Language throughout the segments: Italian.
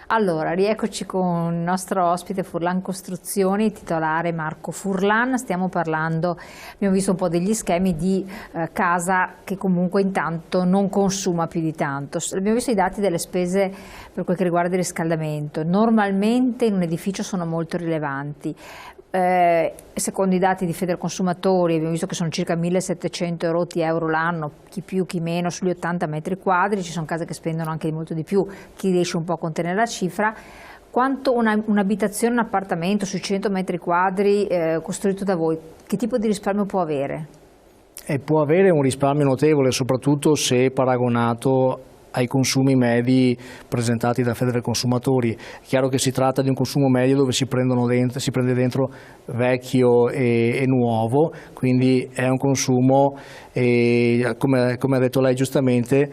Allora, rieccoci con il nostro ospite Furlan Costruzioni, titolare Marco Furlan. Stiamo parlando, abbiamo visto un po' degli schemi di casa che comunque intanto non consuma più di tanto. Abbiamo visto i dati delle spese per quel che riguarda il riscaldamento. Normalmente in un edificio sono molto rilevanti. Secondo i dati di Federconsumatori abbiamo visto che sono circa 1.700 euro l'anno, chi più chi meno, sugli 80 metri quadri. Ci sono case che spendono anche di molto di più, chi riesce un po' a contenere la cifra. Quanto un'abitazione, un appartamento sui 100 metri quadri costruito da voi, che tipo di risparmio può avere? Può avere un risparmio notevole, soprattutto se paragonato ai consumi medi presentati da Federconsumatori. È chiaro che si tratta di un consumo medio dove si prende dentro vecchio e nuovo, quindi è un consumo, come ha detto lei giustamente,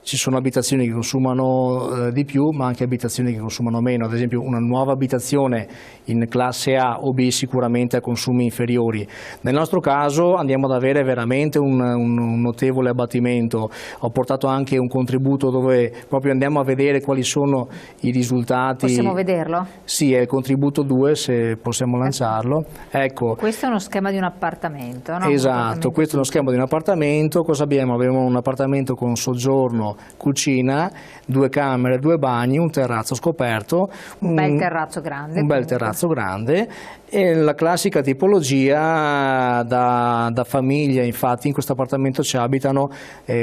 ci sono abitazioni che consumano di più, ma anche abitazioni che consumano meno. Ad esempio una nuova abitazione in classe A o B sicuramente ha consumi inferiori. Nel nostro caso andiamo ad avere veramente un notevole abbattimento. Ho portato anche un contributo dove proprio andiamo a vedere quali sono i risultati. Possiamo vederlo? Sì, è il contributo 2, se possiamo lanciarlo. Ecco. Questo è uno schema di un appartamento, no? Esatto, questo è uno schema di un appartamento. Cosa abbiamo? Abbiamo un appartamento con soggiorno, cucina, 2 camere, 2 bagni, un terrazzo scoperto. Un bel terrazzo grande. Un bel terrazzo grande e la classica tipologia da famiglia. Infatti in questo appartamento ci abitano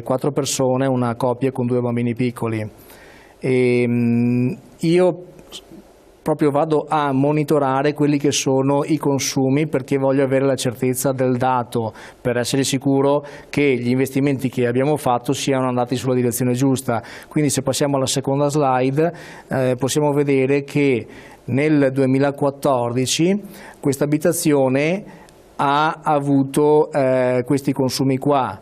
4 persone, una coppia con 2 bambini piccoli. Io proprio vado a monitorare quelli che sono i consumi, perché voglio avere la certezza del dato per essere sicuro che gli investimenti che abbiamo fatto siano andati sulla direzione giusta. Quindi se passiamo alla seconda slide possiamo vedere che nel 2014 questa abitazione ha avuto questi consumi qua.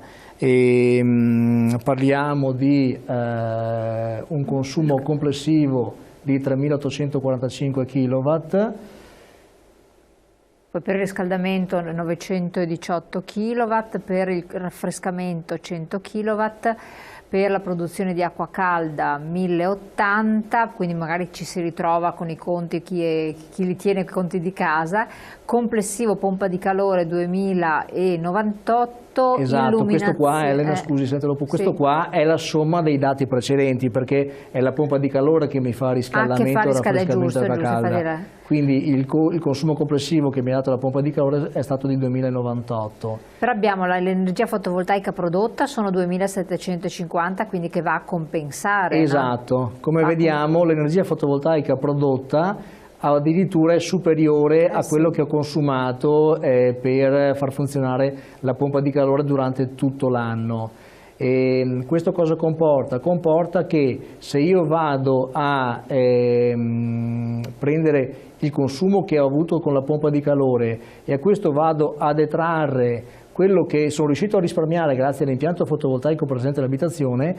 Parliamo di un consumo complessivo di 3.845 kW. Poi per il riscaldamento 918 kW, per il raffrescamento 100 kW, per la produzione di acqua calda 1080, quindi magari ci si ritrova con i conti, chi li tiene i conti di casa. Complessivo pompa di calore 2098. Esatto, questo qua, Elena, scusi, questo qua è la somma dei dati precedenti, perché è la pompa di calore che mi fa riscaldamento e raffrescamento della calda. Quindi il consumo complessivo che mi ha dato la pompa di calore è stato di 2098. Però abbiamo l'energia fotovoltaica prodotta, sono 2750, quindi che va a compensare. Esatto, no? Come vediamo l'energia fotovoltaica prodotta addirittura è superiore a quello che ho consumato per far funzionare la pompa di calore durante tutto l'anno. Questo cosa comporta? Comporta che se io vado a prendere il consumo che ho avuto con la pompa di calore e a questo vado a detrarre quello che sono riuscito a risparmiare grazie all'impianto fotovoltaico presente nell'abitazione,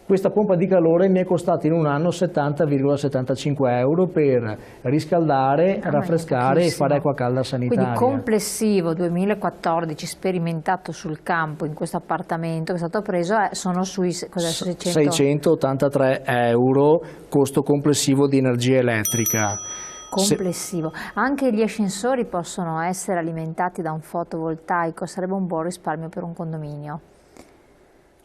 questa pompa di calore mi è costata in un anno 70,75 euro per riscaldare, raffrescare e fare acqua calda sanitaria. Quindi complessivo 2014 sperimentato sul campo in questo appartamento che è stato preso sono sui 683 euro costo complessivo di energia elettrica. Complessivo. Anche gli ascensori possono essere alimentati da un fotovoltaico, sarebbe un buon risparmio per un condominio?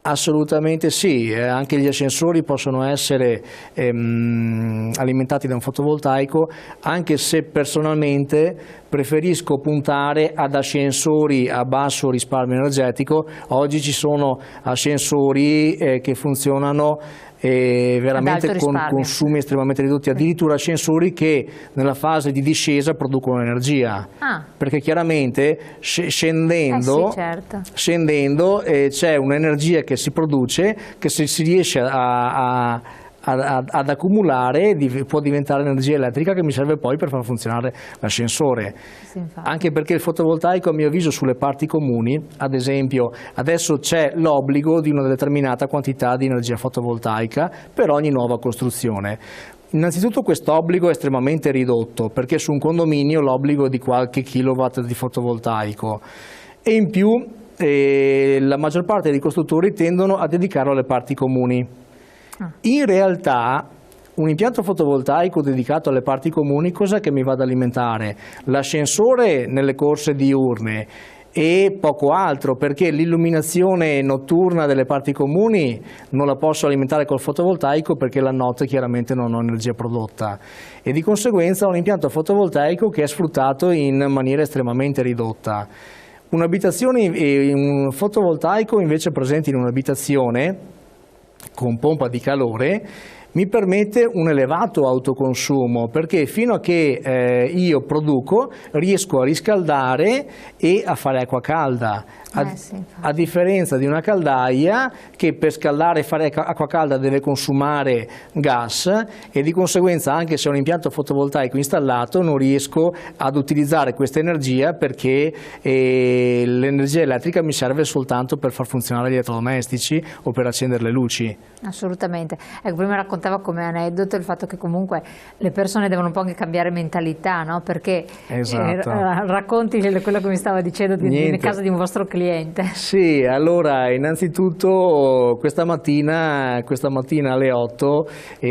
Assolutamente sì, anche gli ascensori possono essere alimentati da un fotovoltaico, anche se personalmente preferisco puntare ad ascensori a basso risparmio energetico. Oggi ci sono ascensori che funzionano veramente con consumi estremamente ridotti, addirittura ascensori che nella fase di discesa producono energia, perché chiaramente scendendo, c'è un'energia che si produce, che se si riesce ad accumulare può diventare energia elettrica che mi serve poi per far funzionare l'ascensore. Anche perché il fotovoltaico, a mio avviso, sulle parti comuni, ad esempio adesso c'è l'obbligo di una determinata quantità di energia fotovoltaica per ogni nuova costruzione. Innanzitutto questo obbligo è estremamente ridotto, perché su un condominio l'obbligo è di qualche kilowatt di fotovoltaico, e in più la maggior parte dei costruttori tendono a dedicarlo alle parti comuni. In realtà Un impianto fotovoltaico dedicato alle parti comuni cosa che mi va ad alimentare? L'ascensore nelle corse diurne e poco altro, perché l'illuminazione notturna delle parti comuni non la posso alimentare col fotovoltaico perché la notte chiaramente non ho energia prodotta e di conseguenza ho un impianto fotovoltaico che è sfruttato in maniera estremamente ridotta. Un'abitazione e un fotovoltaico invece presente in un'abitazione con pompa di calore mi permette un elevato autoconsumo perché fino a che io produco riesco a riscaldare e a fare acqua calda. A differenza di una caldaia che per scaldare e fare acqua calda deve consumare gas e di conseguenza anche se ho un impianto fotovoltaico installato non riesco ad utilizzare questa energia perché l'energia elettrica mi serve soltanto per far funzionare gli elettrodomestici o per accendere le luci. Assolutamente. Ecco, prima raccontava come aneddoto il fatto che comunque le persone devono un po' anche cambiare mentalità, no? Perché esatto. Racconti quello che mi stava dicendo nel caso di un vostro cliente. Sì, allora innanzitutto questa mattina alle 8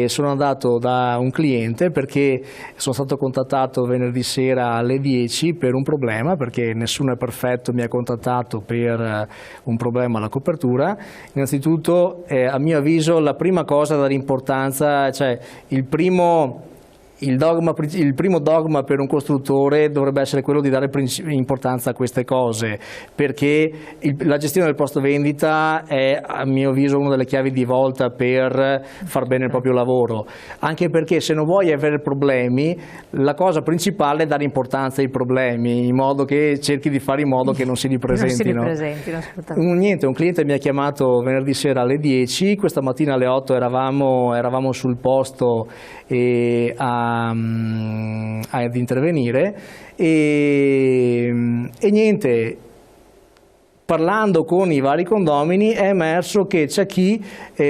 sono andato da un cliente perché sono stato contattato venerdì sera alle 10 per un problema, perché nessuno è perfetto, mi ha contattato per un problema alla copertura. Innanzitutto a mio avviso la prima cosa da dare importanza, cioè il primo dogma per un costruttore dovrebbe essere quello di dare importanza a queste cose, perché la gestione del posto vendita è a mio avviso una delle chiavi di volta per far bene il proprio lavoro, anche perché se non vuoi avere problemi la cosa principale è dare importanza ai problemi, in modo che cerchi di fare in modo che non si ripresentino. Un cliente mi ha chiamato venerdì sera alle 10, questa mattina alle 8 eravamo sul posto ad intervenire e niente, parlando con i vari condomini è emerso che c'è chi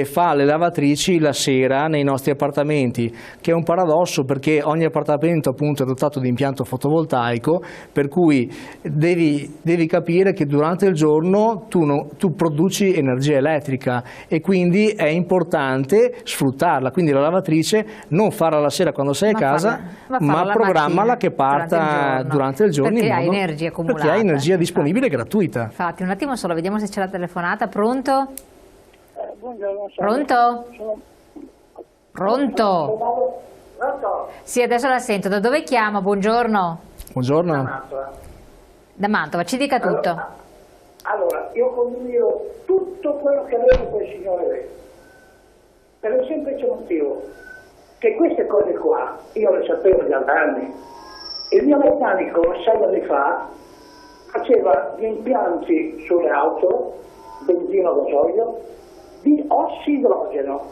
fa le lavatrici la sera nei nostri appartamenti, che è un paradosso perché ogni appartamento appunto è dotato di impianto fotovoltaico, per cui devi capire che durante il giorno tu produci energia elettrica e quindi è importante sfruttarla, quindi la lavatrice non farla la sera quando sei a casa, ma programmala che parta durante il giorno perché hai energia accumulata, perché hai energia disponibile gratuita. Infatti, un attimo solo, vediamo se c'è la telefonata. Pronto? Buongiorno. Pronto? Pronto? Pronto? Sì, adesso la sento. Da dove chiama? Buongiorno. Buongiorno. Da Mantova. Da Mantova, ci dica tutto. Allora, io condivido tutto quello che ha detto quel signore lì, per il semplice motivo che queste cose qua io le sapevo già da anni. Il mio meccanico 6 anni fa faceva gli impianti sulle auto, benzina o gasolio, di ossidrogeno,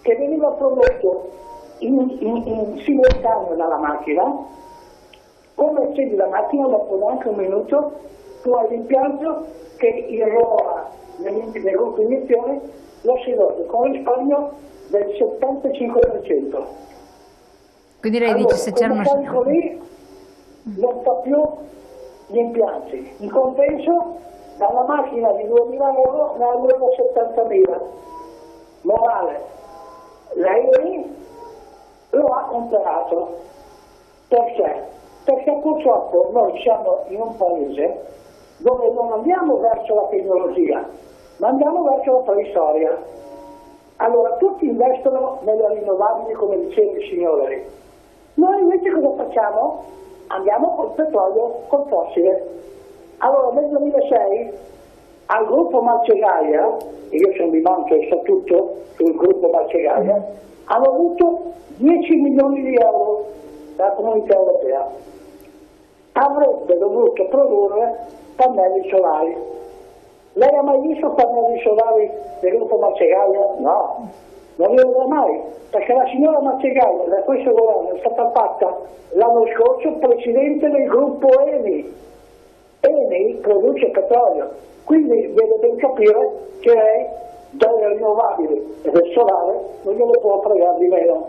che veniva prodotto in simultaneo dalla macchina. Come accendi la macchina, dopo neanche un minuto, tu hai l'impianto che irroga nel gruppo iniezione l'ossidrogeno con un risparmio del 75%. Quindi lei dice se c'era una... lì non fa più gli impianti, in compenso dalla macchina di 2.000 euro ne avevo 70.000. Morale, lei lo ha comprato. Perché? Perché purtroppo noi siamo in un paese dove non andiamo verso la tecnologia, ma andiamo verso la preistoria. Allora tutti investono nelle rinnovabili, come diceva il signore. Noi invece cosa facciamo? Andiamo col petrolio, col fossile. Allora nel 2006 al gruppo Marcegaglia, e io sono di Mantova e so tutto sul gruppo Marcegaglia, hanno avuto 10 milioni di euro dalla Comunità Europea. Avrebbe dovuto produrre pannelli solari. Lei ha mai visto pannelli solari del gruppo Marcegaglia? No, non li vedrà mai, perché la signora Marcegaglia da questo governo è stata fatta l'anno scorso presidente del gruppo Eni. Eni produce petrolio, quindi deve ben capire che lei dalle rinnovabili e del solare non glielo può fregare di meno.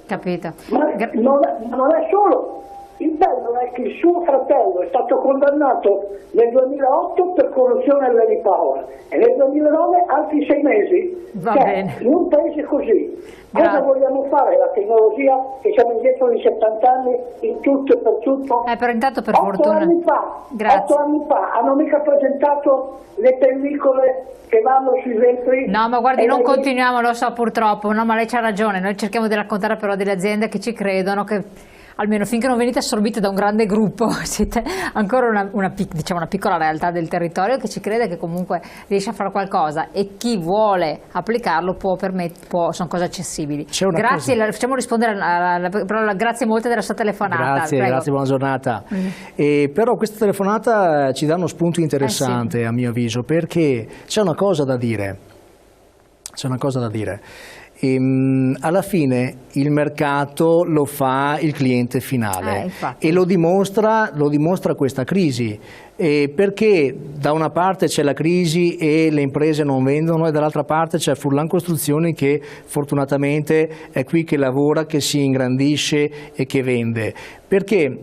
Capito. Ma non è solo, Il bello è che il suo fratello è stato condannato nel 2008 per corruzione all'Enipower e nel 2009 altri 6 mesi. Va bene. In un paese così, cosa vogliamo fare? La tecnologia che siamo indietro di 70 anni in tutto e per tutto? Però intanto per 8 fortuna. anni fa, Grazie. 8 anni fa hanno mica presentato le pellicole che vanno sui vetri. No, ma guardi, e non le- continuiamo, lo so purtroppo, no, ma lei c'ha ragione, noi cerchiamo di raccontare però delle aziende che ci credono, che almeno finché non venite assorbite da un grande gruppo, siete ancora diciamo una piccola realtà del territorio che ci crede, che comunque riesce a fare qualcosa, e chi vuole applicarlo sono cose accessibili. Grazie, facciamo rispondere grazie molte della sua telefonata. Grazie, Prego. grazie, buona giornata. Però questa telefonata ci dà uno spunto interessante, sì, a mio avviso, perché c'è una cosa da dire. C'è una cosa da dire. Alla fine il mercato lo fa il cliente finale e lo dimostra questa crisi, perché da una parte c'è la crisi e le imprese non vendono, e dall'altra parte c'è Furlan Costruzioni che fortunatamente è qui, che lavora, che si ingrandisce e che vende, perché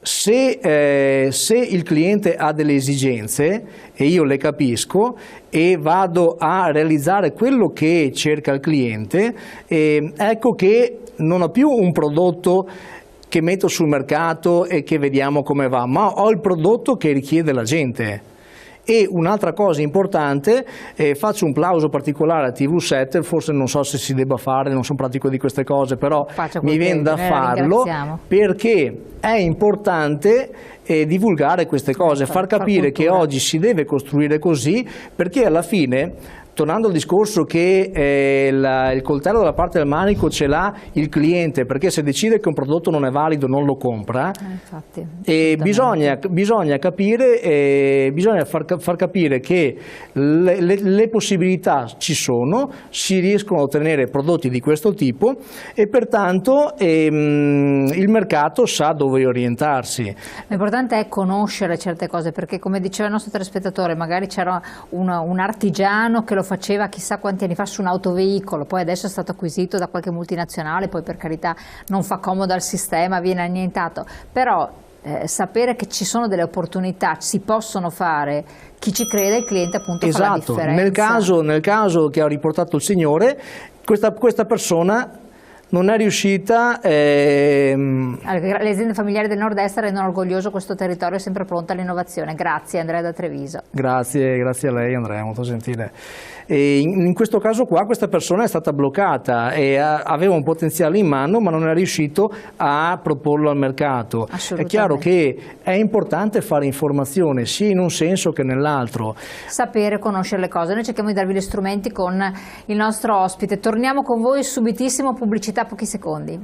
se il cliente ha delle esigenze e io le capisco e vado a realizzare quello che cerca il cliente, ecco che non ho più un prodotto che metto sul mercato e che vediamo come va, ma ho il prodotto che richiede la gente. E un'altra cosa importante, faccio un plauso particolare a TV7, forse non so se si debba fare, non sono pratico di queste cose, però mi viene da farlo, perché è importante divulgare queste cose, far capire che oggi si deve costruire così, perché alla fine, tornando al discorso che il coltello dalla parte del manico ce l'ha il cliente, perché se decide che un prodotto non è valido non lo compra, e bisogna capire, bisogna far capire che le possibilità ci sono, si riescono a ottenere prodotti di questo tipo e pertanto il mercato sa dove orientarsi. L'importante è conoscere certe cose, perché come diceva il nostro telespettatore, magari c'era un artigiano che lo faceva chissà quanti anni fa su un autoveicolo, poi adesso è stato acquisito da qualche multinazionale, poi per carità non fa comodo al sistema, viene annientato, però sapere che ci sono delle opportunità, si possono fare, chi ci crede, il cliente appunto fa la differenza. Nel caso che ha riportato il signore, questa persona non è riuscita. Le aziende familiari del nord-est rendono orgoglioso questo territorio, sempre pronto all'innovazione. Grazie Andrea da Treviso. Grazie a lei Andrea, molto gentile. E in questo caso qua questa persona è stata bloccata e aveva un potenziale in mano, ma non è riuscito a proporlo al mercato. È chiaro che è importante fare informazione sia in un senso che nell'altro. Sapere, conoscere le cose. Noi cerchiamo di darvi gli strumenti con il nostro ospite. Torniamo con voi subitissimo, pubblicità, pochi secondi.